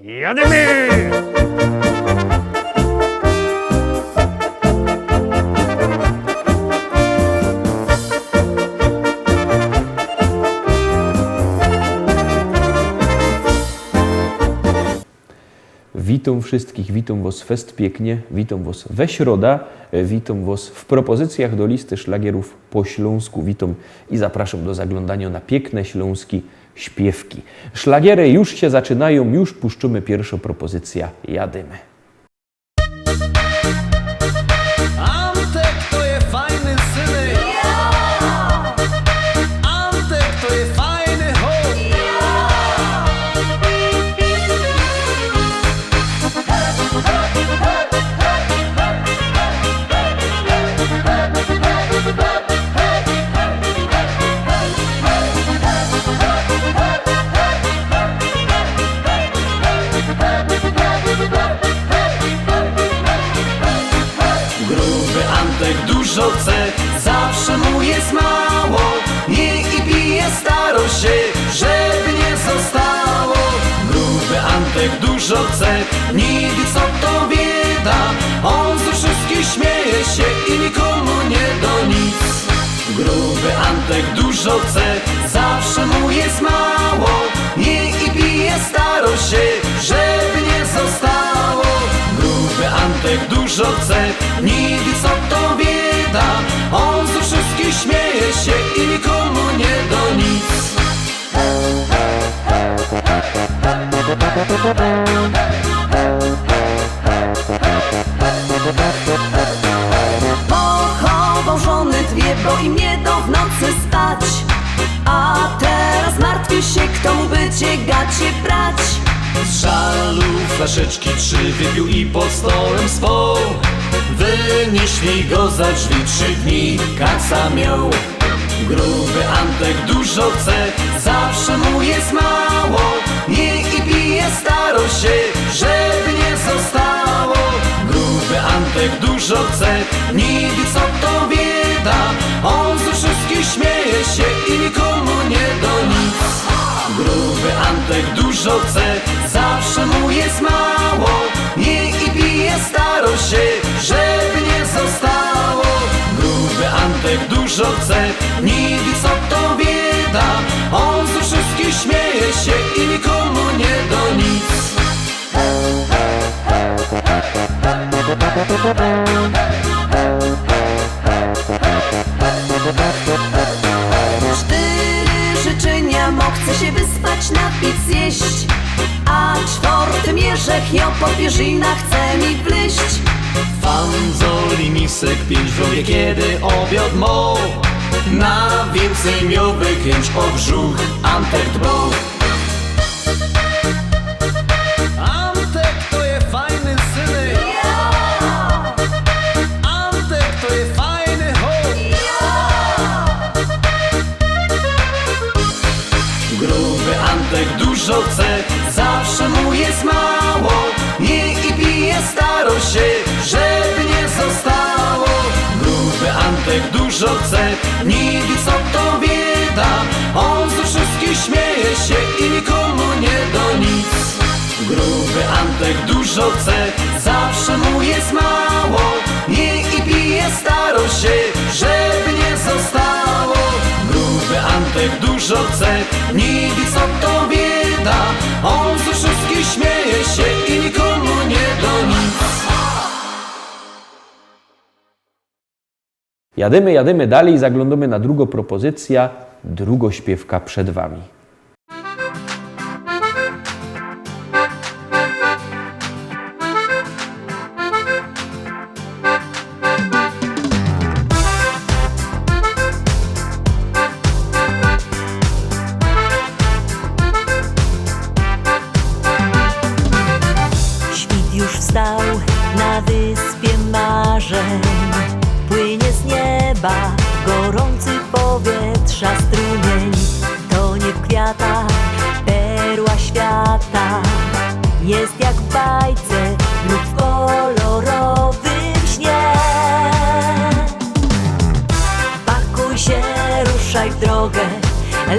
Jadymy! Witam wszystkich, witam was fest pięknie, witam was we środa, witam was w propozycjach do listy szlagierów po śląsku, witam i zapraszam do zaglądania na piękne śląskie śpiewki. Szlagiery już się zaczynają, już puszczymy pierwszą propozycję, jadymy. Antek to je fajny synek. Antek to je fajny chłop. Gruby Antek dużo chce, zawsze mu jest mało. Nie i pije staro się, żeby nie zostało. Gruby Antek dużo chce, nie wie co to bieda. On ze wszystkich śmieje się i nikomu nie do nic. Gruby Antek dużo chce, zawsze mu jest mało. Nie i pije staro się, żeby nie zostało. Gruby Antek dużo chce, nie wie co to bieda. On ze wszystkich śmieje się i nikomu nie do nic. Pochował żony dwie, bo im nie do w nocy spać. A teraz martwi się, kto mu będzie gacie brać. Z żalu flaszeczki 3 wypił i pod stołem spał. Wynieśli go za drzwi, 3 dni kaca miał. Gruby Antek dużo chce, zawsze mu jest mało. Nie i pije staro się, żeby nie zostało. Gruby Antek dużo chce, nie wie co to bieda. On ze wszystkich śmieje się i nikomu nie do nic. Gruby Antek dużo chce, zawsze mu jest mało. Nie i pije staro się, żeby nie zostało. Gruby Antek dużo chce, nie wie co to bieda. On ze wszystkich śmieje się i nikomu nie do nic. Cztery życzenia, mo chce się wyspać, napić, zjeść. A czwartym jerzech ją po pierzynach chce mi wleść. Fanzoli misek 5 w rowie, kiedy obiad mo. Na więcej miałby chęć o brzuch Antek dbał. Antek to je fajny synek. Antek to je fajny chłop. Gruby Antek dużo chce, zawsze mu jest mało. Nie i pije staro się, żeby nie zostało. Gruby Antek dużo chce, nie wie co to bieda. On ze wszystkich śmieje się i nikomu nie do nic. Gruby Antek dużo chce, zawsze mu jest mało. Nie i pije staro się, żeby nie zostało. Gruby Antek dużo chce, nie wie co to bieda. On ze wszystkich śmieje się i nikomu nie do nic. Jadymy, jadymy dalej, zaglądamy na drugą propozycję, drugo śpiewka przed wami. Świt już wstał na wyspie marzeń. Płynie z nieba gorący powietrza strumień. Tonie w kwiatach perła świata. Jest jak w bajce lub w kolorowym śnie. Pakuj się, ruszaj w drogę.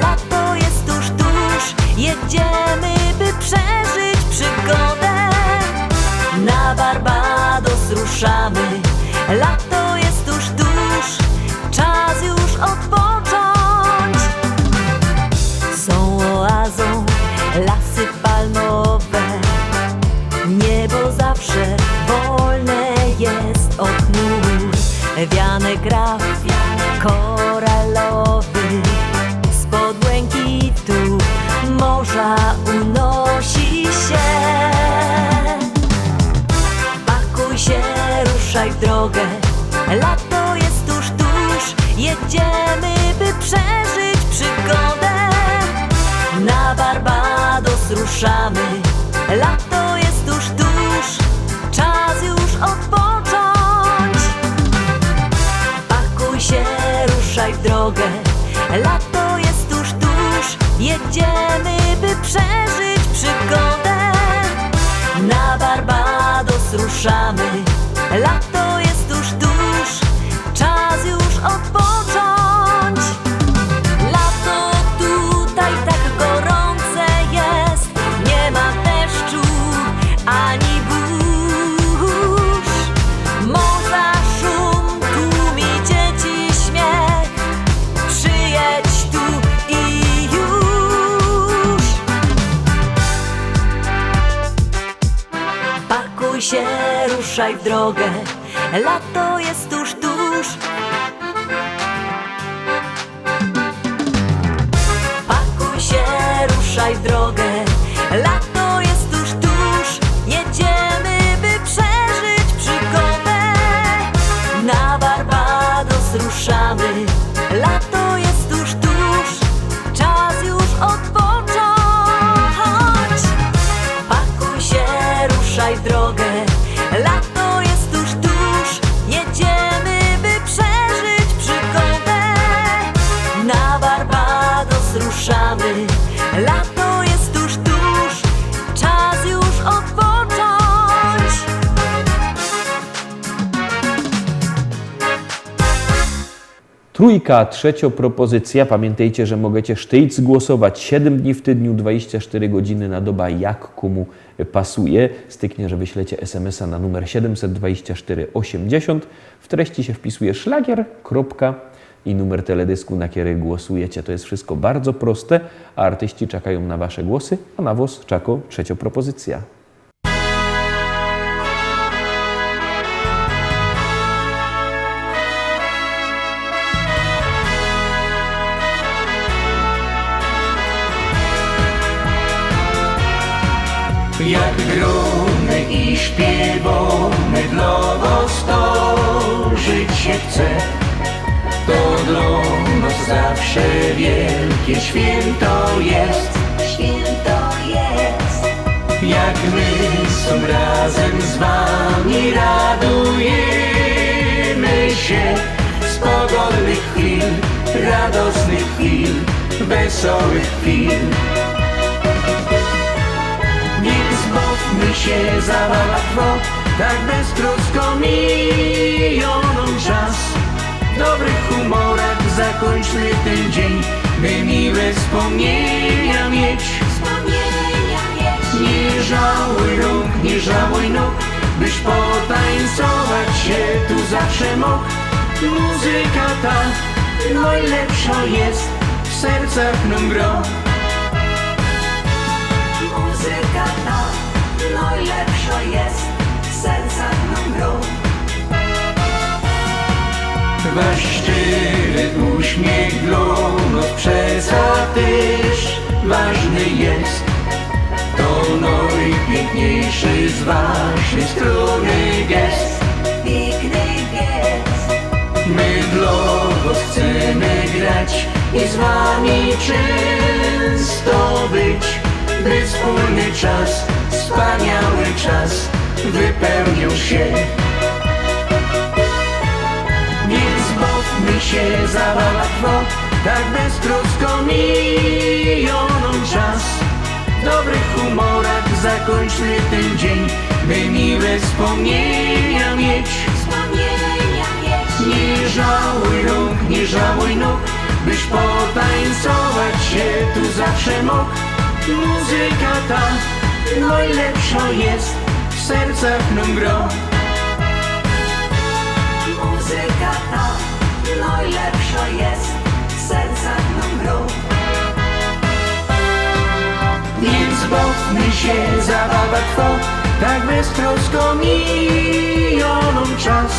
Lato jest tuż, tuż. Jedziemy, by przeżyć przygodę. ruszaj w drogę. Lato jest tuż, tuż, jedziemy, by przeżyć przygodę. Na Barbados ruszamy, lato jest tuż, tuż, czas już odpocząć. Pakuj się, ruszaj w drogę, lato jest tuż, tuż, jedziemy, by przeżyć przygodę. Na Barbados ruszamy, lato jest tuż, tuż, czas już odpocząć. Lato tutaj tak gorące jest, nie ma deszczu ani burz. Morza szum, tłumi dzieci śmiech, przyjedź tu i już. Pakuj się, ruszaj w drogę, lato jest tuż, tuż. Pakuj się, ruszaj w drogę, lato jest tuż, tuż, jedziemy, by przeżyć przygodę. Na Barbados ruszamy, lato jest tuż, tuż, czas już odpocząć. Pakuj się, ruszaj w drogę, lato jest tuż, tuż, jedziemy, by przeżyć przygodę. Na Barbados ruszamy, lato jest tuż, tuż, czas już odpocząć. Trójka, trzecia propozycja. Pamiętajcie, że możecie sztyjc głosować 7 dni w tygodniu, 24 godziny na dobę, jak komu pasuje. Styknie, że wyślecie SMS-a na numer 72480. W treści się wpisuje szlagier, kropka i numer teledysku, na który głosujecie. To jest wszystko bardzo proste, a artyści czekają na wasze głosy, a na was czeka trzecia propozycja. Jak gromy i śpiewamy dla was, to żyć się chce. To dla nas zawsze wielkie święto jest. Święto jest. Jak my są razem z wami, radujemy się z pogodnych chwil, radosnych chwil, wesołych chwil. Więc bawmy się zabawą, tak beztrosko mijoną czas. W dobrych humorach zakończmy ten dzień, by miłe wspomnienia mieć. Wspomnienia mieć. Nie żałuj rąk, nie żałuj nóg, byś potańcować się tu zawsze mógł. Muzyka ta najlepsza jest, w sercach nam gro. Muzyka ta najlepsza jest, w sercach nam gro. Wasz szczery uśmiech dla nas przeca też ważny jest. To najpiękniejszy z waszej strony gest. Piękny gest. My dla was chcemy grać i z wami często być, by wspólny czas, wspaniały czas wypełnił się. Więc bawmy się zabawą, tak beztrosko mijoną czas. W dobrych humorach zakończmy ten dzień, by miłe wspomnienia mieć. Wspomnienia mieć. Nie żałuj rąk, nie żałuj nóg, byś potańcować się tu zawsze mógł. Muzyka ta najlepsza jest, w sercach nam gro. Muzyka ta najlepsza jest, w sercach nam gro. Więc bawmy się, zabawa trwa, tak beztrosko mijoną czas.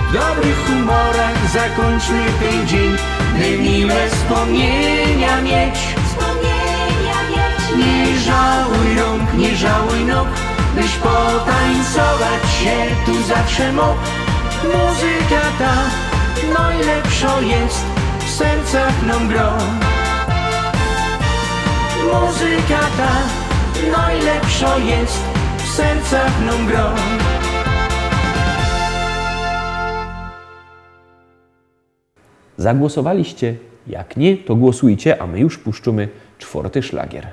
W dobrych humorach zakończmy ten dzień, by miłe wspomnienia mieć. Wspomnienia mieć. Nie żałuj rąk, nie żałuj nóg, byś potańcować się tu zawsze mógł. Muzyka ta najlepsza jest, w sercach nam gra. Muzyka ta najlepsza jest, w sercach nam gra. Zagłosowaliście? Jak nie, to głosujcie, a my już puszczymy 4. szlagier.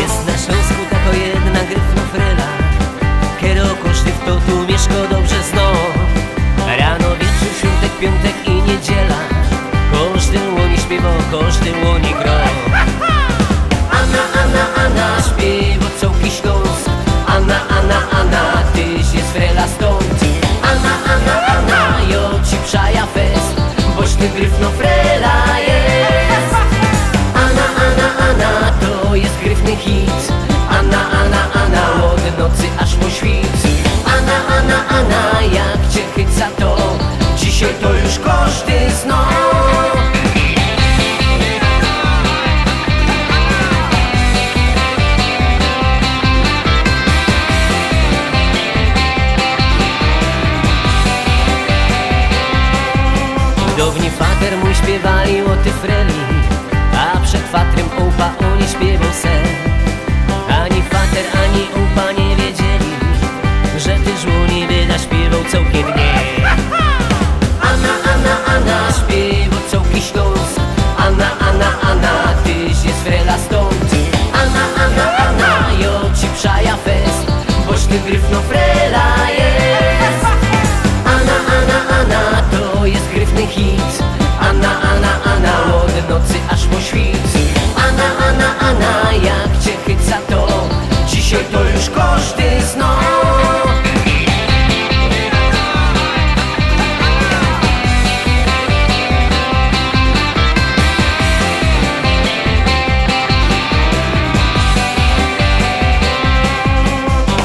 Jest na Śląsku tako jedna gryfnofrela, kiero koszty w to tu mieszko dobrze zno. Rano, wieczór, świątek, piątek i niedziela, każdy łoni śpiewa, każdy łoni gro. Anna, Anna, Anna, śpiewa całki Śląsk. Anna, Anna, Anna, tyś jest frela stąd. Anna, Anna, Anna, jo ci przaja fest, boś ty gryfnofrela jest. Anna, Anna, Anna, to jest gryfny hit. Anna, Anna, Anna, od nocy aż po świt. Anna, Anna, Anna, jak cię chyca to, dzisiaj to już koszty zno. Dawni fater mój śpiewali o ty freli, a przed fatrem opa oni śpiewał se. Ani fater, ani opa nie wiedzieli, że ty żłoni wyda śpiewał całkiem nie. Anna, Anna, Anna, śpiewał całki Śląsk. Anna, Anna, Anna, tyś jest frela stąd. Anna, Anna, Anna, jo ci przaja fest, boś ty gryfnofrela jest. Anna, Anna, Anna, to jest gryfny hit. Anna, Anna, Anna, od nocy aż po świt. Anna, Anna, Anna, jak cię chyca to, dzisiaj to już koszty zno.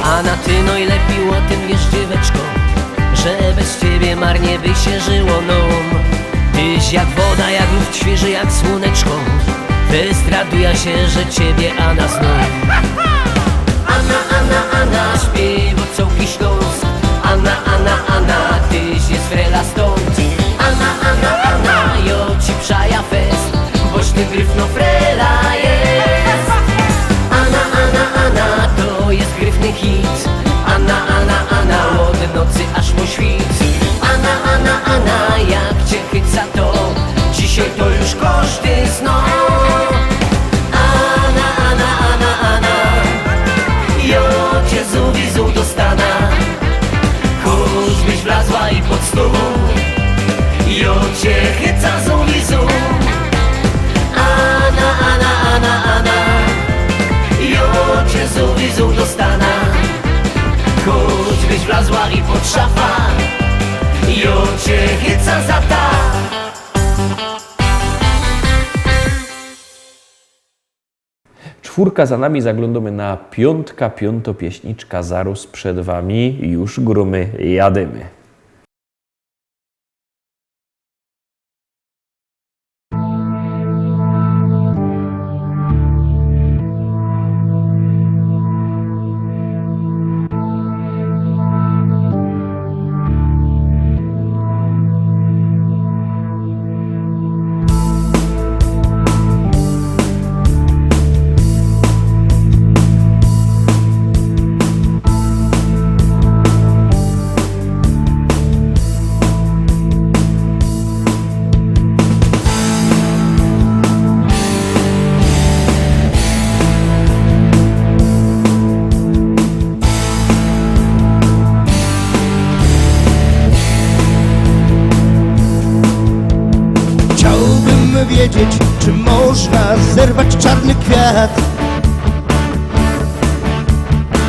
Anna, ty no i lepiej o tym wiesz, dzieweczko, że bez ciebie marnie by się żyło nom. Tyś jak woda, jak luft świeży, jak słoneczko, fest raduje się, że ciebie Anna zną. Anna, Anna, Anna, śpiewa całki Śląsk. Anna, Anna, Anna, tyś jest frela stąd. Anna, Anna, Anna, jo ci przaja fest, boś ty gryfnofrela jest. Anna, Anna, Anna, to jest gryfny hit. Anna, Anna, Anna, od nocy aż po świt. Anna, Anna, Anna, jak cię chyca to, dzisiaj to już koszty zno. Anna, Anna, Anna, Anna, jo cię zuwizu dostana. Choćbyś wlazła i pod stół, jo cię chyca zuwizu. Anna, Anna, Anna, Anna, jo cię zuwizu dostana. Choćbyś wlazła i pod szafa, jo cię chyca za ta. Czwórka za nami, zaglądamy na piątka, piątopieśniczka zaraz przed wami, już grumy jadymy. wiedzieć, czy można zerwać czarny kwiat,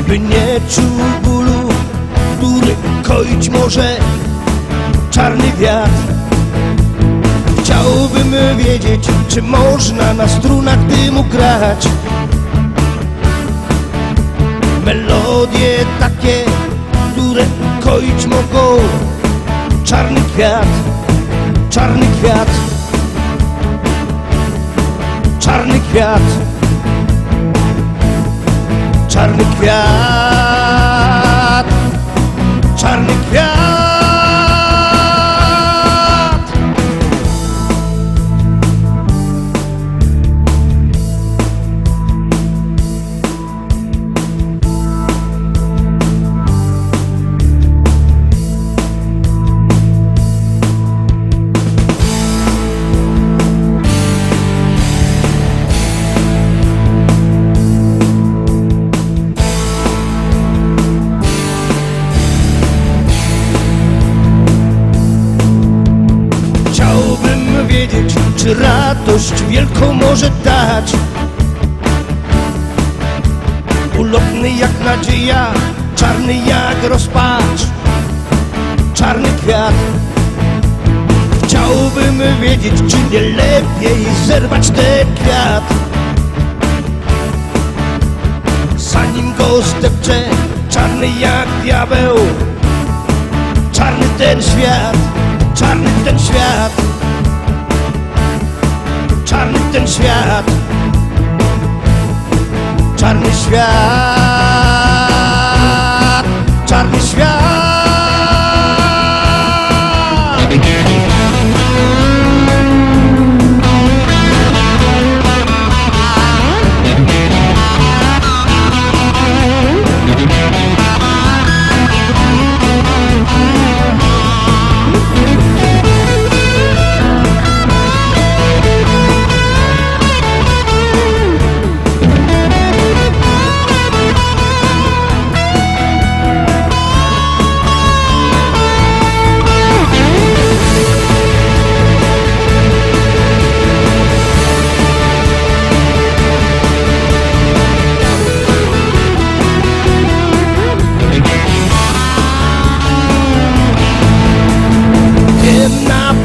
by nie czuł bólu, który koić może czarny wiatr. Chciałbym wiedzieć, czy można na strunach dymu grać melodie takie, które uspokoić mogą. Czarny kwiat, czarny kwiat, czarny kwiat, czarny kwiat, czarny kwiat. Chciałbym wiedzieć, czy radość wielką może dać. Ulotny jak nadzieja, czarny jak rozpacz, czarny kwiat. Chciałbym wiedzieć, czy nie lepiej zerwać ten kwiat, zanim go zdepczę. Czarny jak diabeł, czarny ten świat, czarny ten świat, czarny ten świat, czarny świat, czarny świat.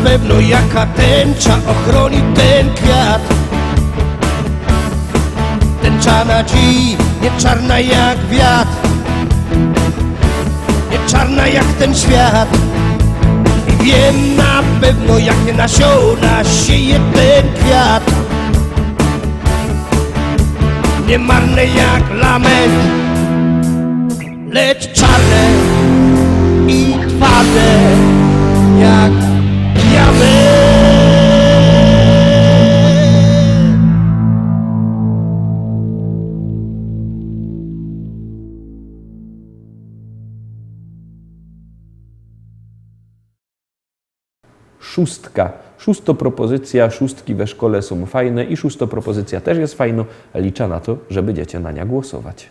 Pewno jaka tęcza ochroni ten kwiat. Tęcza nadziei, nie czarna jak wiatr, nie czarna jak ten świat. I wiem na pewno, jakie nasiona sieje ten kwiat. Nie marne jak lament, lecz czarne i twarde jak diament. Szóstka. Szóstopropozycja, szóstki we szkole są fajne i szóstopropozycja też jest fajna. Liczę na to, że będziecie na nie głosować.